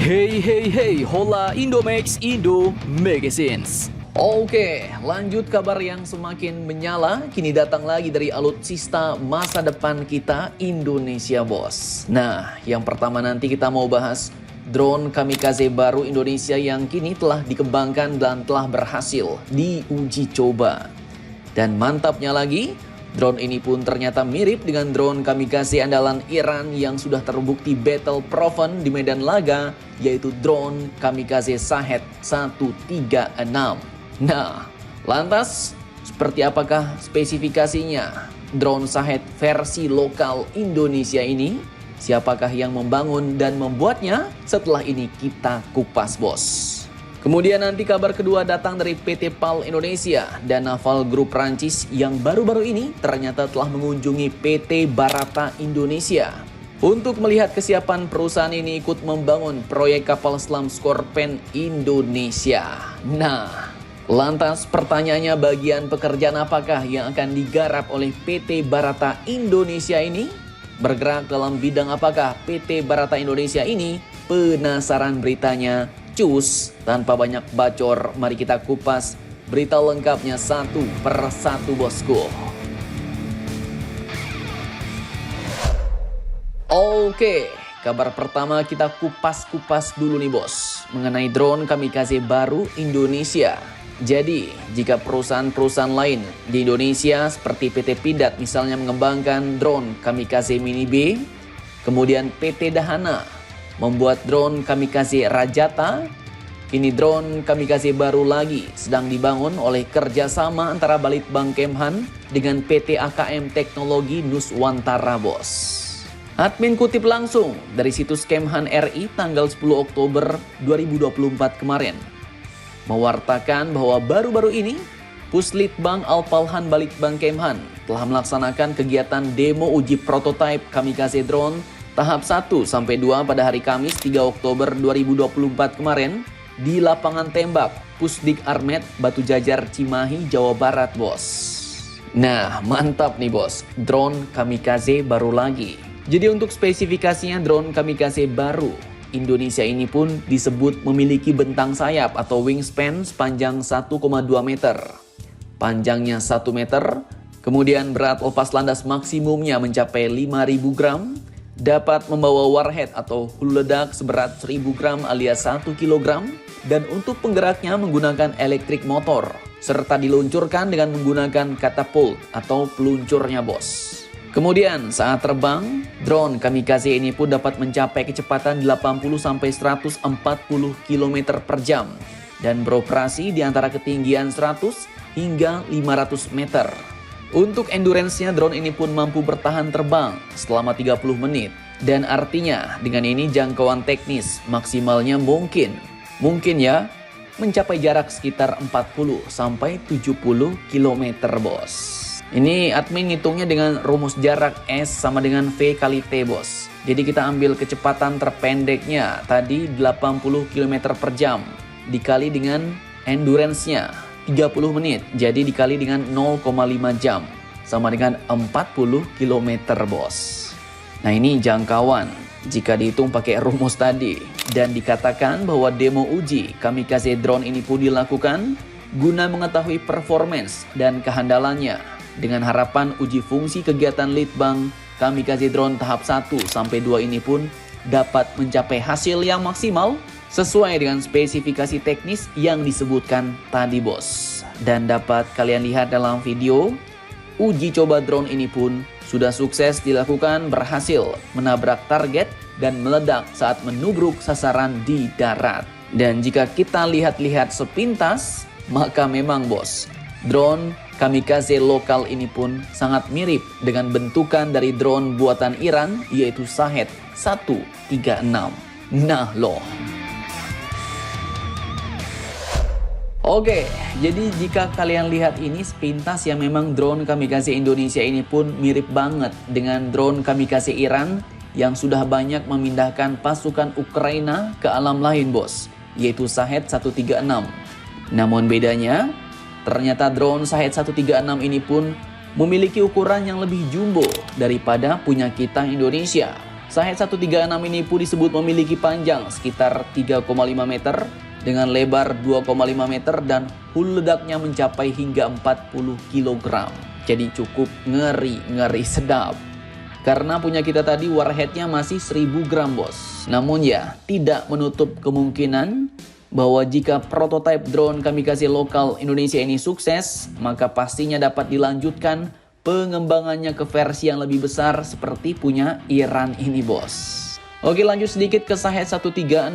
Hey hey hey, hola Indomax Indo Magazines. Oke, lanjut kabar yang semakin menyala. Kini datang lagi dari alutsista masa depan kita, Indonesia bos. Nah, yang pertama nanti kita mau bahas drone kamikaze baru Indonesia yang kini telah dikembangkan dan telah berhasil diuji coba. Dan mantapnya lagi, drone ini pun ternyata mirip dengan drone kamikaze andalan Iran yang sudah terbukti battle proven di medan laga, yaitu drone kamikaze Shahed 136. Nah, lantas seperti apakah spesifikasinya drone Shahed versi lokal Indonesia ini? Siapakah yang membangun dan membuatnya? Setelah ini kita kupas bos. Kemudian nanti kabar kedua datang dari PT PAL Indonesia dan Naval Group Prancis yang baru-baru ini ternyata telah mengunjungi PT Barata Indonesia untuk melihat kesiapan perusahaan ini ikut membangun proyek kapal selam Scorpène Indonesia. Nah, lantas pertanyaannya, bagian pekerjaan apakah yang akan digarap oleh PT Barata Indonesia ini? Bergerak dalam bidang apakah PT Barata Indonesia ini? Penasaran beritanya? Cus, tanpa banyak bacor, mari kita kupas berita lengkapnya satu per satu bosku. Oke, kabar pertama kita kupas-kupas dulu nih bos, mengenai drone kamikaze baru Indonesia. Jadi, jika perusahaan-perusahaan lain di Indonesia seperti PT Pindad misalnya mengembangkan drone kamikaze Mini B, kemudian PT Dahana membuat drone kamikaze Rajata, kini drone kamikaze baru lagi sedang dibangun oleh kerjasama antara Balitbang Kemhan dengan PT AKM Teknologi Nuswantara bos. Admin kutip langsung dari situs Kemhan RI tanggal 10 Oktober 2024 kemarin, mewartakan bahwa baru-baru ini Puslitbang Alpalhan Balitbang Kemhan telah melaksanakan kegiatan demo uji prototipe kamikaze drone tahap 1-2 pada hari Kamis 3 Oktober 2024 kemarin di lapangan tembak Pusdik Armet Batu Jajar Cimahi, Jawa Barat bos. Nah, mantap nih bos, drone kamikaze baru lagi. Jadi untuk spesifikasinya drone kamikaze baru Indonesia ini pun disebut memiliki bentang sayap atau wingspan sepanjang 1,2 meter. Panjangnya 1 meter, kemudian berat lepas landas maksimumnya mencapai 5.000 gram, dapat membawa warhead atau hulu ledak seberat 1000 gram alias 1 kg, dan untuk penggeraknya menggunakan elektrik motor, serta diluncurkan dengan menggunakan katapult atau peluncurnya bos. Kemudian saat terbang, drone kamikaze ini pun dapat mencapai kecepatan 80-140 km per jam dan beroperasi di antara ketinggian 100 hingga 500 meter. Untuk endurance-nya drone ini pun mampu bertahan terbang selama 30 menit. Dan artinya dengan ini jangkauan teknis maksimalnya mungkin ya mencapai jarak sekitar 40-70 km bos. Ini admin ngitungnya dengan rumus jarak S sama dengan V kali T bos. Jadi kita ambil kecepatan terpendeknya tadi 80 km per jam dikali dengan endurance-nya 30 menit, jadi dikali dengan 0,5 jam, sama dengan 40 km bos. Nah ini jangkauan, jika dihitung pakai rumus tadi. Dan dikatakan bahwa demo uji kamikaze drone ini pun dilakukan guna mengetahui performance dan kehandalannya, dengan harapan uji fungsi kegiatan Litbang kamikaze drone tahap 1-2 ini pun dapat mencapai hasil yang maksimal sesuai dengan spesifikasi teknis yang disebutkan tadi bos. Dan dapat kalian lihat dalam video, uji coba drone ini pun sudah sukses dilakukan, berhasil menabrak target dan meledak saat menubruk sasaran di darat. Dan jika kita lihat-lihat sepintas, maka memang bos, drone kamikaze lokal ini pun sangat mirip dengan bentukan dari drone buatan Iran, yaitu Shahed 136. Nah loh. Oke, jadi jika kalian lihat ini sepintas ya, memang drone kamikaze Indonesia ini pun mirip banget dengan drone kamikaze Iran yang sudah banyak memindahkan pasukan Ukraina ke alam lain bos, yaitu Shahed 136. Namun bedanya, ternyata drone Shahed 136 ini pun memiliki ukuran yang lebih jumbo daripada punya kita Indonesia. Shahed 136 ini pun disebut memiliki panjang sekitar 3,5 meter dengan lebar 2,5 meter dan hulu ledaknya mencapai hingga 40 kg. Jadi cukup ngeri sedap. Karena punya kita tadi warheadnya masih 1000 gram bos. Namun ya, tidak menutup kemungkinan bahwa jika prototipe drone kamikaze lokal Indonesia ini sukses, maka pastinya dapat dilanjutkan pengembangannya ke versi yang lebih besar seperti punya Iran ini bos. Oke, lanjut sedikit ke Shahed 136.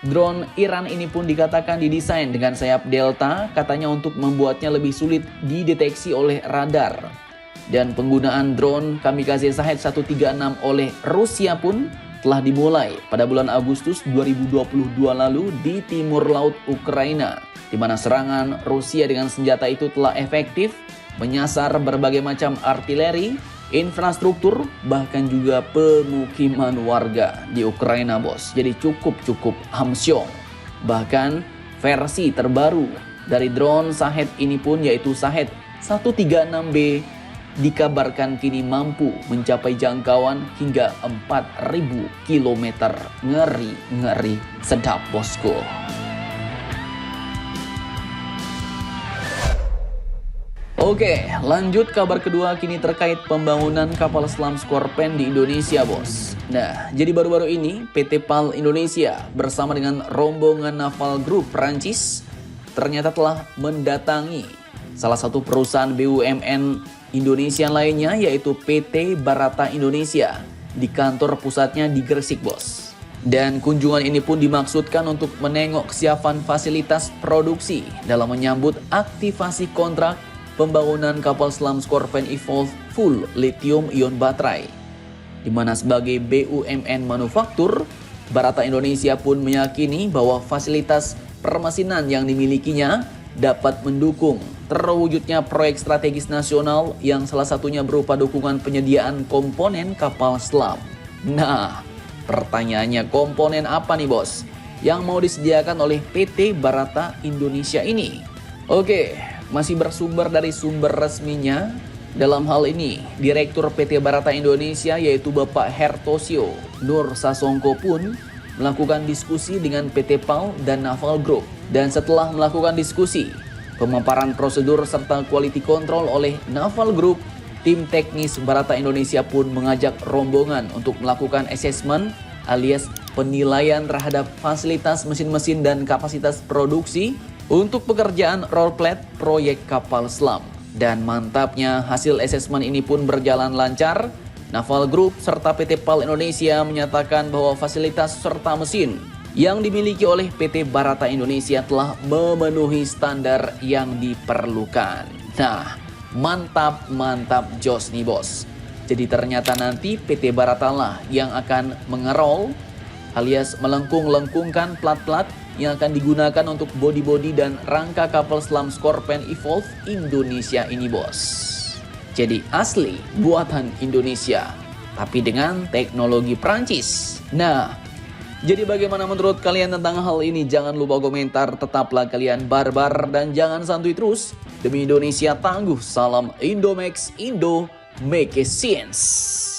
Drone Iran ini pun dikatakan didesain dengan sayap delta, katanya untuk membuatnya lebih sulit dideteksi oleh radar. Dan penggunaan drone kamikaze Shahed 136 oleh Rusia pun telah dimulai pada bulan Agustus 2022 lalu di timur laut Ukraina, di mana serangan Rusia dengan senjata itu telah efektif menyasar berbagai macam artileri, infrastruktur, bahkan juga pemukiman warga di Ukraina bos. Jadi cukup hamsyong. Bahkan versi terbaru dari drone Shahed ini pun yaitu Shahed 136B dikabarkan kini mampu mencapai jangkauan hingga 4000 km. Ngeri sedap bosku. Oke, lanjut kabar kedua kini terkait pembangunan kapal selam Scorpène di Indonesia bos. Nah, jadi baru-baru ini PT PAL Indonesia bersama dengan rombongan Naval Group Prancis ternyata telah mendatangi salah satu perusahaan BUMN Indonesia lainnya yaitu PT Barata Indonesia di kantor pusatnya di Gresik bos. Dan kunjungan ini pun dimaksudkan untuk menengok kesiapan fasilitas produksi dalam menyambut aktivasi kontrak pembangunan kapal selam Scorpène Evolve full lithium ion baterai, di mana sebagai BUMN manufaktur, Barata Indonesia pun meyakini bahwa fasilitas permesinan yang dimilikinya dapat mendukung terwujudnya proyek strategis nasional yang salah satunya berupa dukungan penyediaan komponen kapal selam. Nah, pertanyaannya komponen apa nih bos yang mau disediakan oleh PT Barata Indonesia ini? Oke, masih bersumber dari sumber resminya. Dalam hal ini, Direktur PT Barata Indonesia yaitu Bapak Hertosio Nur Sasongko pun melakukan diskusi dengan PT PAL dan Naval Group. Dan setelah melakukan diskusi, pemaparan prosedur serta quality control oleh Naval Group, tim teknis Barata Indonesia pun mengajak rombongan untuk melakukan asesmen alias penilaian terhadap fasilitas mesin-mesin dan kapasitas produksi untuk pekerjaan rollplat proyek kapal selam. Dan mantapnya hasil asesmen ini pun berjalan lancar. Naval Group serta PT PAL Indonesia menyatakan bahwa fasilitas serta mesin yang dimiliki oleh PT Barata Indonesia telah memenuhi standar yang diperlukan. Nah, mantap jos nih bos. Jadi ternyata nanti PT Barata lah yang akan mengerol alias melengkung-lengkungkan plat-plat yang akan digunakan untuk bodi-bodi dan rangka kapal selam Scorpène Evolve Indonesia ini bos. Jadi asli buatan Indonesia, tapi dengan teknologi Prancis. Nah, jadi bagaimana menurut kalian tentang hal ini? Jangan lupa komentar, tetaplah kalian barbar dan jangan santuy terus. Demi Indonesia tangguh, salam Indomax, Indo make a sense.